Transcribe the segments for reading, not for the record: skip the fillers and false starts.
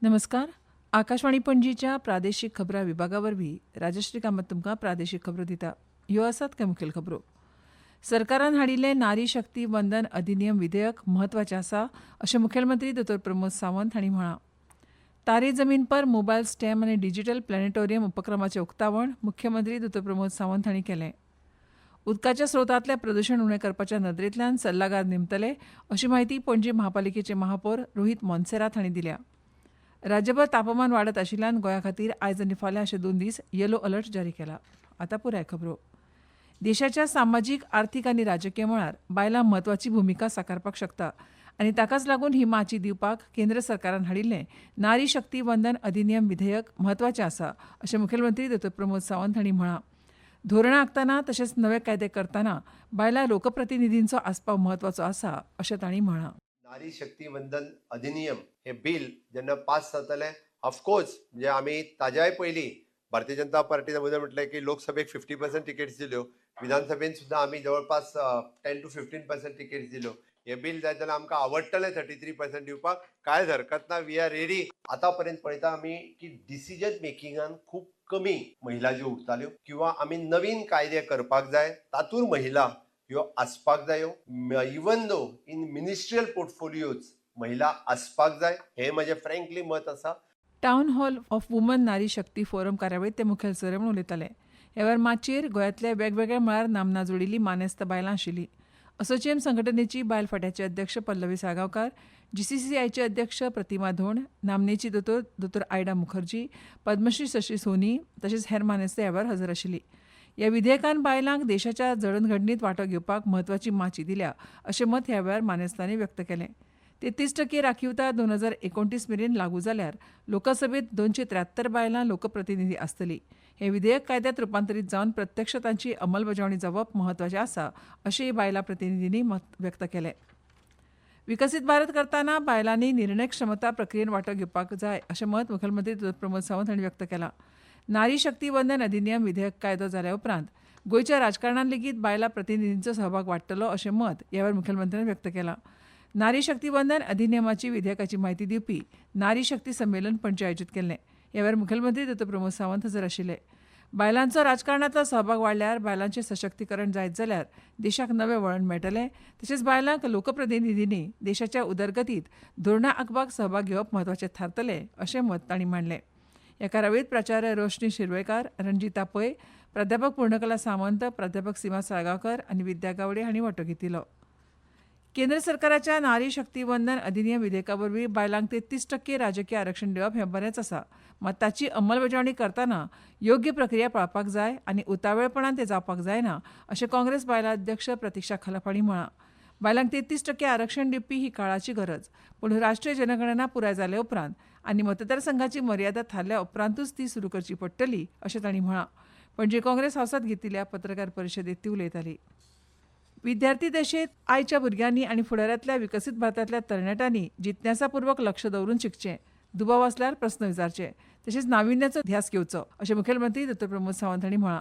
नमस्कार. आकाशवाणी पणजीच्या प्रादेशीक खबरां विभागावरवीं राजश्री कामत तुमकां प्रादेशीक खबरो दिता. ह्यो आसात कांय मुखेल खबरो. सरकारान हाडिल्लें नारी शक्ती वंदन अधिनियम विधेयक म्हत्वाचें आसा अशें मुखेलमंत्री दोतोर प्रमोद सावंत हांणी म्हळां. तारे जमीन पर मोबायल स्टॅम आनी डिजिटल प्लॅनेटोरियम उपक्रमाचें उक्तावण मुख्यमंत्री दोतोर प्रमोद सावंत हांणी केलें. उदकाच्या स्रोतांतलें प्रदुशण उणें करपाच्या नदरेंतल्यान सल्लागार नेमतले अशी माहिती पणजी महापालिकेचे महापौर रोहित मोन्सेरात हांणी दिल्या. राज्यभर तापमान वाडत आशिल्ल्यान गोंया खातीर आयज आनी फाल्यां अशे 2 दीस येलो अलर्ट जारी केला. आतां पुराय खबरो. देशाच्या सामाजीक आर्थीक आनी राजकीय मळार बायलां म्हत्वाची भुमिका साकारपाक शकता आनी ताकाच लागून ही माची दिवपाक केंद्र सरकारान हाडिल्लें नारी शक्ती वंदन अधिनियम विधेयक म्हत्वाचें आसा अशें मुखेलमंत्री दोतोर प्रमोद सावंत हांणी म्हळां. धोरणां आंखतना तशेंच नवे कायदे करतना बायलां लोकप्रतिनिधींचो आस्पाव म्हत्वाचो आसा अशें तांणी म्हळां. नारी शक्ती वंदन अधिनियम हे बिल जेन्ना पास जातलें ऑफकोर्स म्हणजे आमी ताज्याय पयलीं भारतीय जनता पार्टीन म्हटलें की लोकसभेक 50% टिकेट्स दिल्यो, विधानसभेन सुद्दां आमी जवळपास 10 to 15% टिकेट्स दिल्यो. हे बिल जाय जाल्यार आमकां आवडटलें 33% दिवपाक, कांयच हरकत ना. We are ready. आतां पर्यंत पळयता आमी की डिसिजन मेकिंगान खूब कमी महिला ज्यो उरताल्यो किंवा आमी नवीन कायदे करपाक जाय तातूंत महिला ह्यो आसपाक जायो. Even though in ministerial portfolios महिला आसपाक जाय हे म्हजें फ्रँकली मत आसा. टावन हॉल ऑफ वुमन नारी शक्ती फोरम कार्यावळीत ते मुखेल सोयरे म्हूण उलयताले. ह्या वेळार माचयेर गोंयांतल्या वेगवेगळ्या मळार नामना जोडिल्लीं मानेस्त बायलां आशिल्लीं. असोचेम संघटनेची बायल फांट्याचे अध्यक्ष पल्लवी साळगांवकार, GCCIचे अध्यक्ष प्रतिमा धोंड, नामनेची दोतोर आयडा मुखर्जी, पद्मश्री शशी सोनी तशेंच हेर मानेस्त ह्या वेळार हजर आशिल्लीं. ह्या विधेयकान बायलांक देशाच्या जडणघडणीत वांटो घेवपाक म्हत्वाची माची दिल्या अशें मत ह्या वेळार मानेस्तांनी व्यक्त केलें. 33% राखीवता 2029 मेरेन लागू जाल्यार लोकसभेत 273 बायलां लोकप्रतिनिधी आसतलीं. हे विधेयक कायद्यात रुपांतरीत जावन प्रत्यक्ष तांची अंमलबजावणी जावप म्हत्वाचें आसा अशेंय बायलां प्रतिनिधींनी मत व्यक्त केलें. विकसीत भारत करतना बायलांनी निर्णय क्षमता प्रक्रियेत वांटो घेवपाक जाय अशें मत मुखेलमंत्री दोतोर प्रमोद सावंत हांणी व्यक्त केलां. नारी शक्ती वंदन अधिनियम विधेयक कायदो जाल्या उपरांत गोंयच्या राजकारणांत लेगीत बायलां प्रतिनिधींचो सहभाग वाडटलो अशें मत ह्या वेळार मुखेलमंत्र्यांनी व्यक्त केलां. नारी शक्ती वंदन अधिनियमाची विधेयकाची म्हायती दिवपी नारी शक्ती संमेलन पणजी आयोजीत केल्लें. ह्या वेळार मुखेलमंत्री दोतोर प्रमोद सावंत हजर आशिल्ले. बायलांचो राजकारणांतलो सहभाग वाडल्यार बायलांचें सशक्तीकरण जायत जाल्यार देशाक नवें वळण मेळटलें. तशेंच बायलांक लोकप्रतिनिधींनी देशाच्या उदरगतीत धोरणां आंखपाक सहभाग घेवप म्हत्वाचें थारतलें अशें मत तांणी मांडलें. ह्या कार्यावळीत प्राचार्य रोशनी शिरवयकार, रंजिता पै, प्राध्यापक पूर्णकला सामंत, प्राध्यापक सीमा साळगांवकर आनी विद्या गावडे हांणी वांटो घेतिलो. केंद्र सरकाराच्या नारी शक्ती वंदन अधिनियम विधेयका वरवीं बायलांक 33% राजकीय आरक्षण दिवप हें बरेंच आसा. मात ताची अंमलबजावणी करतना योग्य प्रक्रिया पाळपाक जाय आनी उतावळेपणान तें जावपाक जायना अशें काँग्रेस बायलां अध्यक्ष प्रतीक्षा खलप हांणी म्हळां. बायलांक 33% आरक्षण दिवपी ही काळाची गरज, पूण राष्ट्रीय जनगणना पुराय जाले उपरांत आनी मतदारसंघाची मर्यादा थारल्या उपरांतूच ती सुरू करची पडटली अशें तांणी म्हळां. पणजी काँग्रेस हावसांत घेतिल्ल्या पत्रकार परिशदेंत ती उलयताली. विद्यार्थी दशेंत आयच्या भुरग्यांनी आनी फुडारांतल्या विकसीत भारतांतल्या तरणाट्यांनी जिज्ञासापूर्वक लक्ष दवरून शिकचें, दुबाव आसल्यार प्रस्न विचारचे, तशेंच नाविन्याचो ध्यास घेवचो अशें मुखेलमंत्री दोतोर प्रमोद सावंत हांणी म्हळां.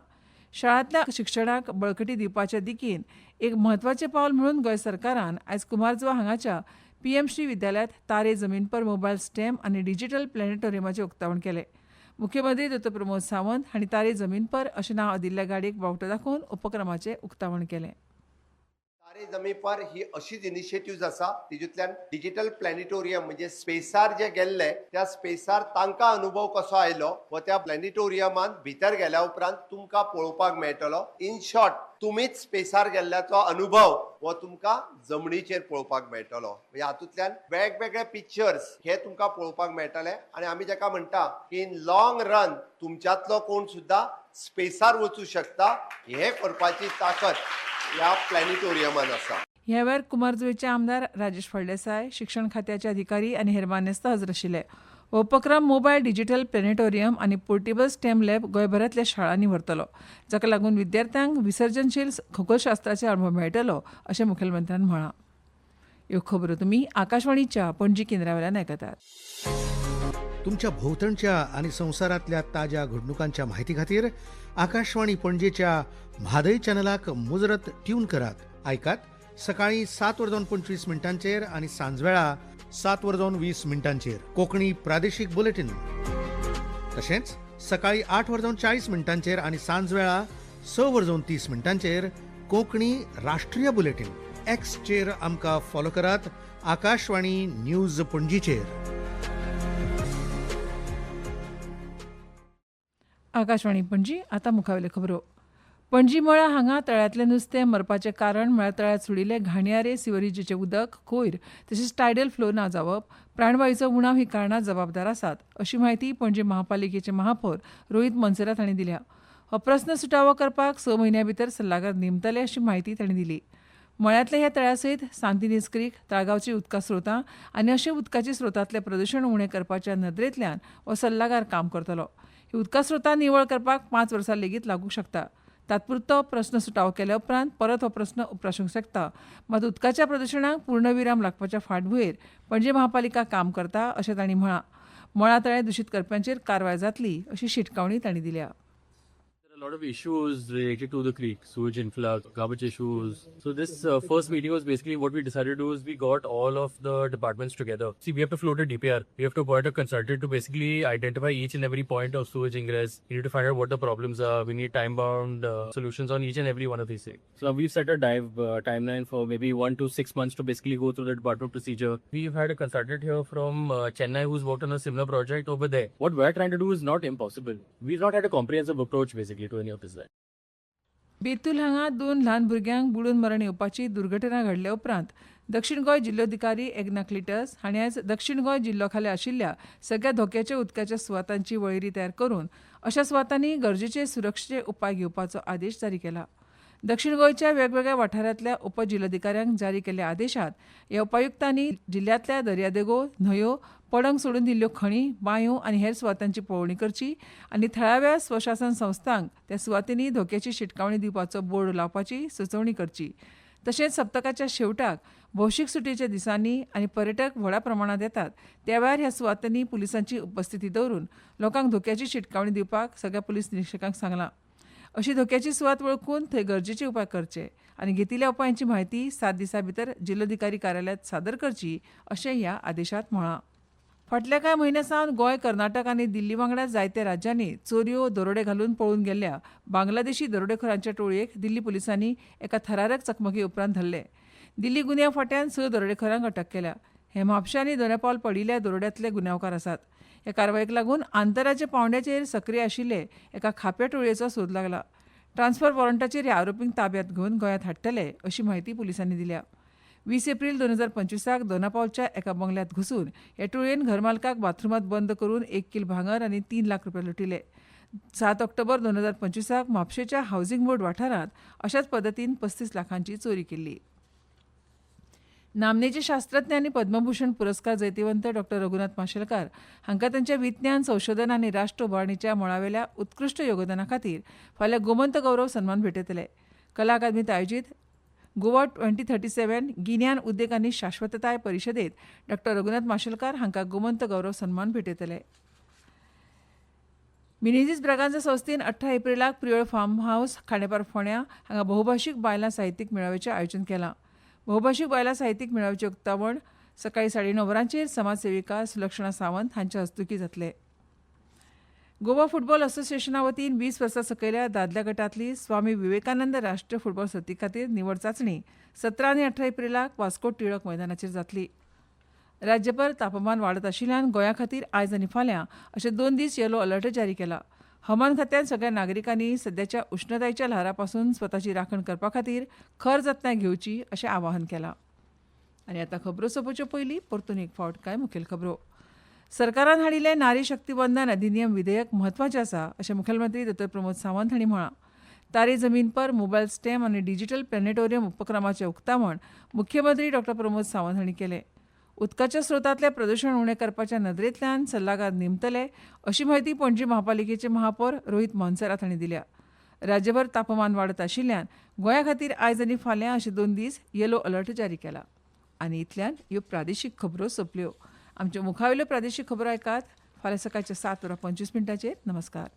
शाळांतल्या शिक्षणाक बळकटी दिवपाचे दिकेन एक म्हत्वाचें पावल म्हणून गोंय सरकारान आयज कुमारजुवा हांगाच्या PM श्री विद्यालयांत तारे जमीन पर मोबायल स्टॅम आनी डिजिटल प्लॅनेटोरियमाचें उक्तावण केलें. मुख्यमंत्री दोतोर प्रमोद सावंत हांणी तारे जमीन पर अशें नांव आदिल्ल्या गाडयेक बावटो दाखोवन उपक्रमाचें उक्तावण केलें. तारे जमीन पर ही अशीच इनिशिएटिव्ह आसा तितूंतल्यान डिजिटल प्लॅनेटोरियम म्हणजे स्पेसार जे गेल्ले त्या स्पेसार तांकां अनुभव कसो आयलो व त्या प्लॅनेटोरियमान भितर गेल्या उपरांत तुमकां पळोवपाक मेळटलो. इन शॉर्ट तुमीच स्पेसार गेल्ल्याचो अनुभव वो तुमकां जमनीचेर पळोवपाक मेळटलो. म्हणजे हातूंतल्यान वेगवेगळे पिक्चर्स हे तुमकां पळोवपाक मेळटले आनी आमी जाका म्हणटा की इन लॉंग रन तुमच्यांतलो कोण सुद्दां स्पेसार वचूं शकता हे करपाची ताकद ह्या प्लॅनेटोरियमान आसा. ह्या वेळार कुमारजुवेचे आमदार राजेश फळदेसाय, शिक्षण खात्याचे अधिकारी आनी हेर मानेस्त हजर आशिल्ले. हो उपक्रम मोबायल डिजिटल प्लॅनेटोरियम आनी पोर्टेबल स्टेम लॅब गोंयभरांतल्या शाळांनी व्हरतलो, जाका लागून विद्यार्थ्यांक विसर्जनशील खगोलशास्त्राचे अनुभव मेळटलो अशें मुखेलमंत्र्यान म्हळां. ह्यो खबरो तुमी आकाशवाणीच्या पणजी केंद्रावेल्यान आयकतात. तुमच्या भोवतणच्या आणि संवसारातल्या ताज्या घडणुकांच्या माहिती खातीर आकाशवाणी पणजेच्या म्हादय चॅनलाक मुजरत ट्यून करात. ऐकात सकाळी 7:25 आणि सांजवेळा 7:20 कोकणी प्रादेशीक बुलेटिन तशेंच सकाळी 8:40 आणि सांजवेळा 6:30 कोंकणी राष्ट्रीय बुलेटिन. एक्सचेर आमकां फॉलो करात. आकाशवाणी न्यूज पणजीचेर. आकाशवाणी पणजी. आतां मुखावेल्यो खबरो. पणजी मळा हांगा तळ्यांतलें नुस्तें मरपाचें कारण म्हळ्यार तळ्यांत सुडिल्ले घाणयारे सिवरेजीचें उदक, कोयर तशेंच टायडल फ्लो ना जावप, प्राणवायूचो उणाव ही कारणां जबाबदार आसात अशी माहिती पणजी महापालिकेचे महापौर रोहित मोन्सेरात हांणी दिल्या. हो प्रस्न सुटावो करपाक 6 म्हयन्यां भितर सल्लागार नेमतले अशी माहिती तांणी दिली. मळ्यांतल्या ह्या तळ्या सयत सांतिनेज क्रीक, तळगांवची उदका स्रोतां आनी अशे उदकाच्या स्रोतांतलें प्रदूशण उणें करपाच्या नदरेंतल्यान हो सल्लागार काम करतलो. ही उदका स्रोतां निवळ करपाक 5 वर्सां लेगीत लागूंक शकता. तात्पुरतो प्रस्न सुटावो केल्या उपरांत परत हो प्रस्न उपरासूंक शकता. मात उदकाच्या प्रदुशणाक पूर्णविराम लागपाच्या फाटभुंयेर पणजी महापालिका काम करता अशें तांणी म्हळां. मळा तळें दुशीत करप्यांचेर कारवाय जातली अशी शिटकावणी तांणी दिल्या. There are a lot of issues related to the creek, sewage influx, garbage issues. So this first meeting was basically what we decided to do is we got all of the departments together. See, we have to float a DPR. We have to appoint a consultant to basically identify each and every point of sewage ingress. We need to find out what the problems are. We need time-bound solutions on each and every one of these things. So we've set a timeline for maybe 1 to 6 months to basically go through the department procedure. We've had a consultant here from Chennai who's worked on a similar project over there. What we're trying to do is not impossible. We've not had a comprehensive approach basically to any of this. Betul हांगा 2 ल्हान भुरग्यांक बुडून मरण येवपाची दुर्घटना घडले उपरांत दक्षिण गोंय जिल्लोधिकारी एग्नाक लिटस हांणी आयज दक्षिण गोंय जिल्लो खाला आशिल्ल्या सगळ्या धोक्याच्या उदकाच्या सुवातांची वळेरी तयार करून अशा सुवातांनी गरजेचे सुरक्षेचे उपाय घेवपाचो आदेश जारी केला. दक्षिण गोंयच्या वेगवेगळ्या वाठारांतल्या उपजिल्लोधिकाऱ्यांक जारी केल्ल्या आदेशांत ह्या उपायुक्तांनी जिल्ल्यांतल्या दर्यादेगो, न्हंयो, पडंग सोडून दिल्ल्यो खणी, बांयो आनी हेर सुवातांची पळोवणी करची आनी थळाव्या स्वशासन संस्थांक त्या सुवातींनी धोक्याची शिटकावणी दिवपाचो बोर्ड लावपाची सुचोवणी करची. तशेंच सप्तकाच्या शेवटाक भौशीक सुटयेच्या दिसांनी आनी पर्यटक व्हडा प्रमाणांत येतात त्या वेळार ह्या सुवातांनी पुलिसांची उपस्थिती दवरून लोकांक धोक्याची शिटकावणी दिवपाक सगळ्या पुलीस निरीक्षकांक सांगलां. अशी धोक्याची सुवात वळखून थंय गरजेचे उपाय करचे आनी घेतिल्ल्या उपायांची म्हायती 7 दिसां भितर जिल्लोधिकारी कार्यालयांत सादर करची अशें ह्या आदेशांत म्हळां. फाटल्या कांय म्हयन्यां सावन गोंय, कर्नाटक आनी दिल्ली वांगडा जायत्या राज्यांनी चोरयो, दरोडे घालून पळून गेल्ल्या बांगलादेशी दरोडेखोरांच्या टोळयेक दिल्ली पुलिसांनी एका थरारक चकमकी उपरांत धरले. दिल्ली गुन्यांव फाट्यान 6 दरोडेखोरांक अटक केल्या. हे म्हापशा आनी दोनापावल पडिल्ल्या दरोड्यांतले गुन्यांवकार आसात. ह्या कारवायेक लागून आंतरराज्य पांवड्याचेर सक्रीय आशिल्ले एका खाप्या टोळयेचो सोद लागला. ट्रान्सफर वॉरंटाचेर ह्या आरोपींक ताब्यांत घेवन गोंयांत हाडटले अशी माहिती पुलिसांनी दिल्या. 20 एप्रील 2025 दोनापावलच्या एका बंगल्यांत घुसून ह्या टोळयेन घरमालकाक बाथरुमांत बंद करून 1 किल भांगर आनी 3 लाख रुपया लुटिले. 7 ऑक्टोबर 2025 म्हापशेच्या हावसिंग बोर्ड वाठारांत अशाच पद्दतीन 35 लाखांची चोरी केल्ली. नामनेचे शास्त्रज्ञ आनी पद्मभूषण पुरस्कार जैतिवंत डॉ. रघुनाथ माशेलकार हांकां तांच्या विज्ञान, संशोधन आनी राष्ट्र उबारणीच्या मळावेल्या उत्कृश्ट योगदाना खातीर फाल्यां गोमंत गौरव सन्मान भेटयतले. कला अकादमींत आयोजीत गोवा 2037 गिन्यान उद्देग आनी शाश्वतताय परिशदेंत डॉ. रघुनाथ माशेलकार हांकां गोमंत गौरव सन्मान भेटयतले. मिनेझीस ब्रागांझा संस्थेन 18 एप्रिलाक प्रियोळ फार्म हावस खांडेपार फोंड्या हांगा बहुभाशीक बायलां साहित्यीक मेळाव्याचें आयोजन केलां. बहुभाशीक बायलां साहित्यीक मेळाव्याचें उक्तावण सकाळी 9:30 समाजसेविका सुलक्षणा सावंत हांच्या हस्तुकीं जातलें. गोवा फुटबॉल असोसिएशना वतीन 20 वर्सां सकयल्या दादल्या गटांतली स्वामी विवेकानंद राष्ट्रीय फुटबॉल सर्ती खातीर निवड चांचणी 17 आनी 18 एप्रिलाक वास्को टिळक मैदानाचेर जातली. राज्यभर तापमान वाडत आशिल्ल्यान गोंया खातीर आयज आनी फाल्यां अशे 2 दीस येलो अलर्ट जारी केला. हवामान खात्यान सगळ्या नागरिकांनी सद्याच्या उश्णतायेच्या ल्हारा पासून स्वताची राखण करपा खातीर खर जतनाय घेवची अशें आवाहन केलां. आनी आतां खबरो सोंपोवचे पयलीं परतून एक फावट कांय मुखेल खबरो. सरकारान हाडिल्लें नारी शक्ती वंदन अधिनियम विधेयक म्हत्वाचें आसा अशें मुखेलमंत्री डॉ. प्रमोद सावंत हांणी म्हळां. तारी जमीन पर मोबायल स्टॅम आनी डिजिटल प्लॅनेटोरियम उपक्रमाचें उक्तावण मुख्यमंत्री डॉ. प्रमोद सावंत हांणी केलें. उदकाच्या स्रोतांतलें प्रदूशण उणें करपाच्या नदरेंतल्यान सल्लागार नेमतले अशी माहिती पणजी महापालिकेचे महापौर रोहित मोन्सेरात हांणी दिल्या. राज्यभर तापमान वाडत आशिल्ल्यान गोंया खातीर आयज आनी फाल्यां अशे 2 दीस येलो अलर्ट जारी केला. आनी इतल्यान ह्यो प्रादेशीक खबरो सोंपल्यो. आमच्यो मुखावेल्यो प्रादेशीक खबरो आयकात फाल्यां सकाळच्या 7:25 नमस्कार.